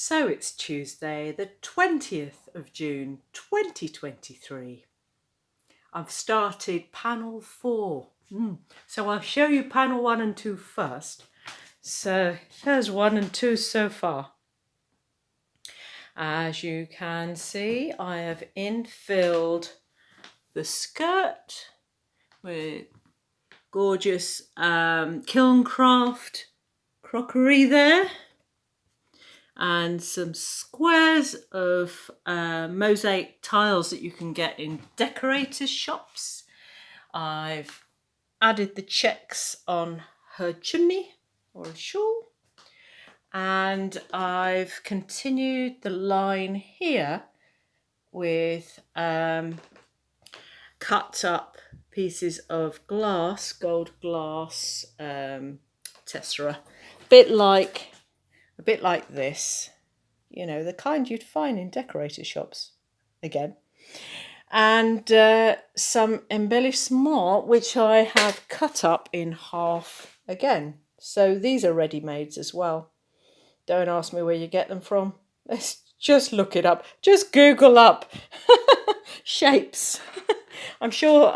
So it's Tuesday, the 20th of June 2023. I've started panel 4. So I'll show you panel 1 and 2 first. So there's 1 and 2 so far. As you can see, I have infilled the skirt with gorgeous kiln craft crockery there, and some squares of mosaic tiles that you can get in decorators shops. I've added the checks on her chimney or a shawl, and I've continued the line here with cut up pieces of glass, gold glass, Tessera, a bit like this, you know, the kind you'd find in decorator shops again. And some embellissement, which I have cut up in half again. So these are ready-mades as well. Don't ask me where you get them from. Just look it up. Just Google up shapes. I'm sure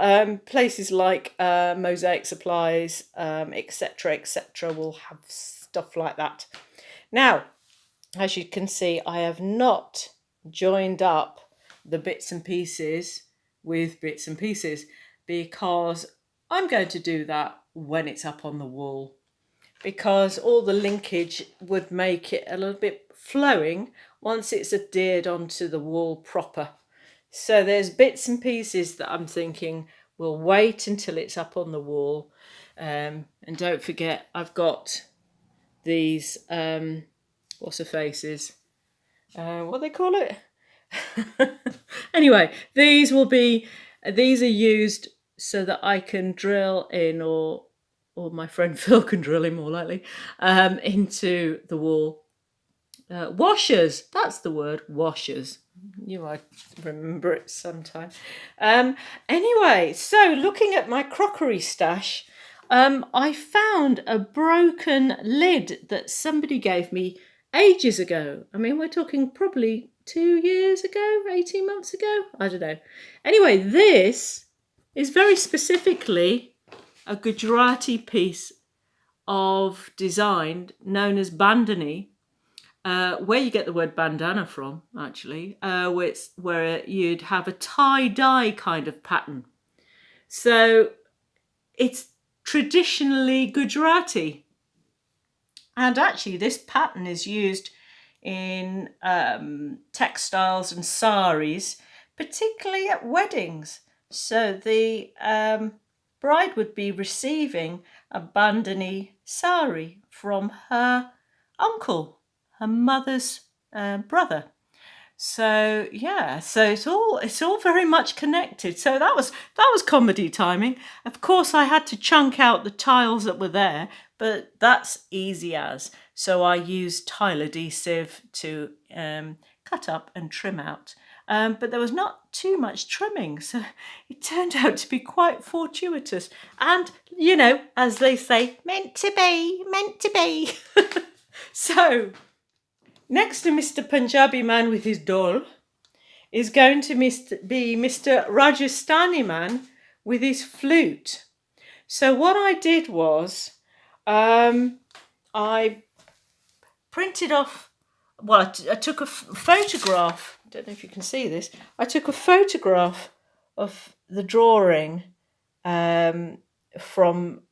places like Mosaic Supplies, etc., will have stuff like that. Now, as you can see, I have not joined up the bits and pieces with bits and pieces because I'm going to do that when it's up on the wall, because all the linkage would make it a little bit flowing once it's adhered onto the wall proper. So there's bits and pieces that I'm thinking will wait until it's up on the wall. And don't forget, I've got these what's her faces, what they call it. Anyway, these are used so that I can drill in, or my friend Phil can drill in more likely, into the wall. Washers, that's the word, washers. You might remember it sometime. Anyway, so looking at my crockery stash, I found a broken lid that somebody gave me ages ago. I mean, we're talking probably 2 years ago, 18 months ago, I don't know. Anyway, this is very specifically a Gujarati piece of design known as bandhani, where you get the word bandana from, actually, where you'd have a tie-dye kind of pattern. So it's traditionally Gujarati. And actually, this pattern is used in textiles and saris, particularly at weddings. So the bride would be receiving a bandhani sari from her uncle, her mother's brother. So yeah, so it's all very much connected. So that was comedy timing. Of course, I had to chunk out the tiles that were there, but that's easy as. So I used tile adhesive to cut up and trim out. But there was not too much trimming, so it turned out to be quite fortuitous. And, you know, as they say, meant to be, meant to be. So, next to Mr. Punjabi man with his doll is going to be Mr. Rajasthani man with his flute. So what I did was, I printed off, well, I took a photograph. I don't know if you can see this. I took a photograph of the drawing from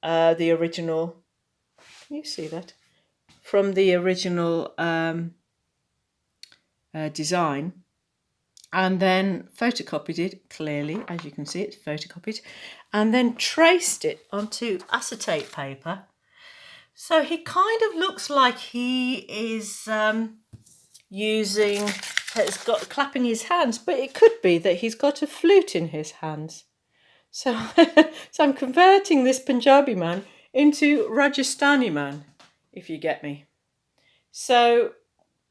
the original. Can you see that? From the original design, and then photocopied it clearly, as you can see, it's photocopied, and then traced it onto acetate paper. So he kind of looks like he is clapping his hands, but it could be that he's got a flute in his hands. So, so I'm converting this Punjabi man into Rajasthani man, if you get me. So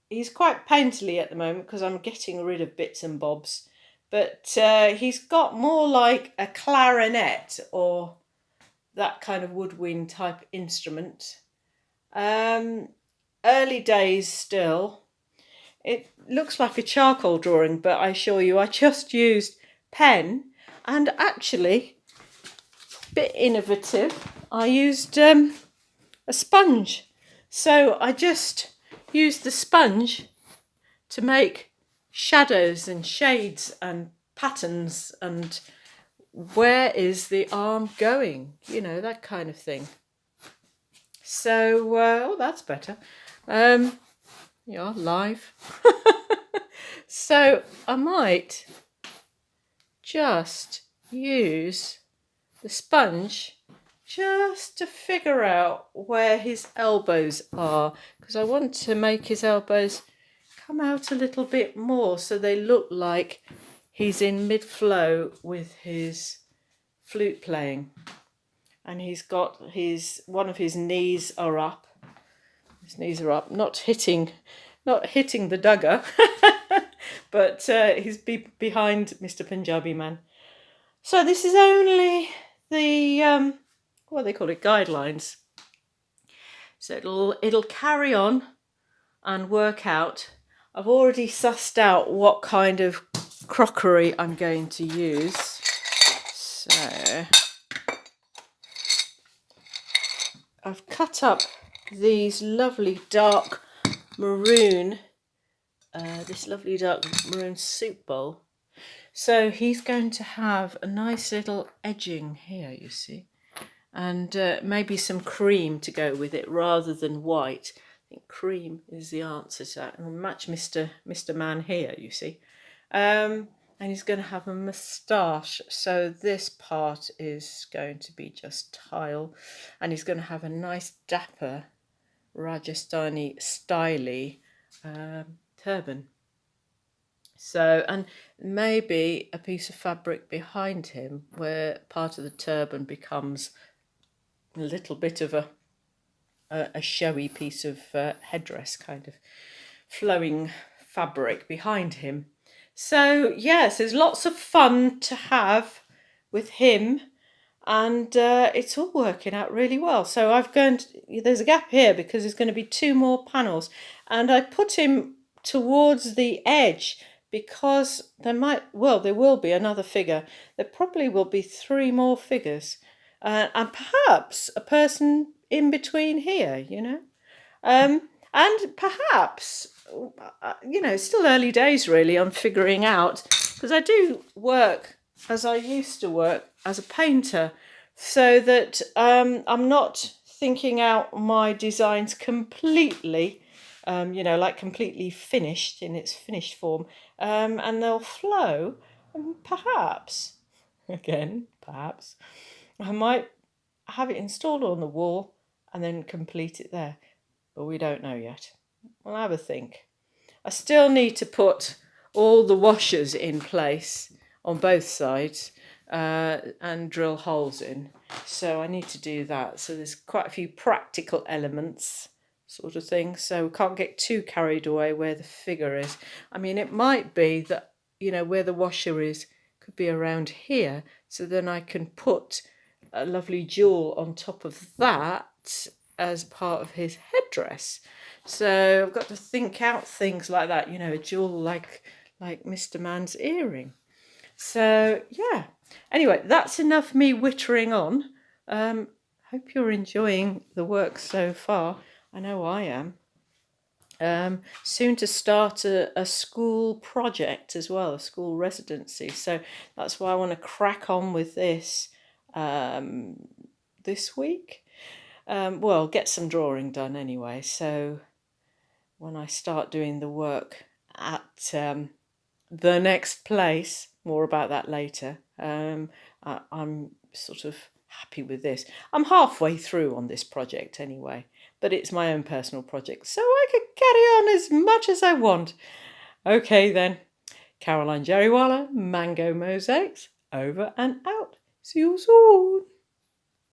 he's quite painterly at the moment because I'm getting rid of bits and bobs, but he's got more like a clarinet or that kind of woodwind type instrument. Early days still. It looks like a charcoal drawing, but I assure you I just used pen, and actually, a bit innovative, I used a sponge. So I just used the sponge to make shadows and shades and patterns and where is the arm going, you know, that kind of thing. So, oh, that's better. Yeah, live. So I might just use the sponge just to figure out where his elbows are, because I want to make his elbows come out a little bit more so they look like he's in mid-flow with his flute playing, and he's got one of his knees are up. His knees are up, not hitting the dugger, but he's behind Mr. Punjabi Man. So this is only the what they call it, guidelines. So it'll carry on and work out. I've already sussed out what kind of crockery I'm going to use. So I've cut up these lovely dark maroon, soup bowl. So he's going to have a nice little edging here, you see, and maybe some cream to go with it rather than white. I think cream is the answer to that. It'll match Mr. Man here, you see. And he's going to have a moustache. So this part is going to be just tile, and he's going to have a nice dapper Rajasthani styly turban. So, and maybe a piece of fabric behind him where part of the turban becomes a little bit of a showy piece of headdress, kind of flowing fabric behind him. So yes, there's lots of fun to have with him, and it's all working out really well. So there's a gap here because there's going to be 2 more panels, and I put him towards the edge because there will be another figure. There probably will be 3 more figures, and perhaps a person in between here, you know. And perhaps, you know, it's still early days really on figuring out, because I do work as I used to work as a painter, so that I'm not thinking out my designs completely, you know, like completely finished in its finished form, and they'll flow, and perhaps I might have it installed on the wall and then complete it there, but we don't know yet. We'll have a think. I still need to put all the washers in place on both sides and drill holes in, so I need to do that. So there's quite a few practical elements sort of thing, so we can't get too carried away where the figure is. I mean, it might be that, you know, where the washer is could be around here, so then I can put a lovely jewel on top of that as part of his headdress. So I've got to think out things like that, you know, a jewel like Mr. Man's earring. So yeah, anyway, that's enough me wittering on. Hope you're enjoying the work so far. I know I am. Soon to start a school project as well, a school residency. So that's why I want to crack on with this this week. Well, get some drawing done anyway. So when I start doing the work at the next place, more about that later, I'm sort of happy with this. I'm halfway through on this project anyway, but it's my own personal project, so I can carry on as much as I want. Okay then, Caroline Jerrywalla, Mango Mosaics, over and out. See you soon.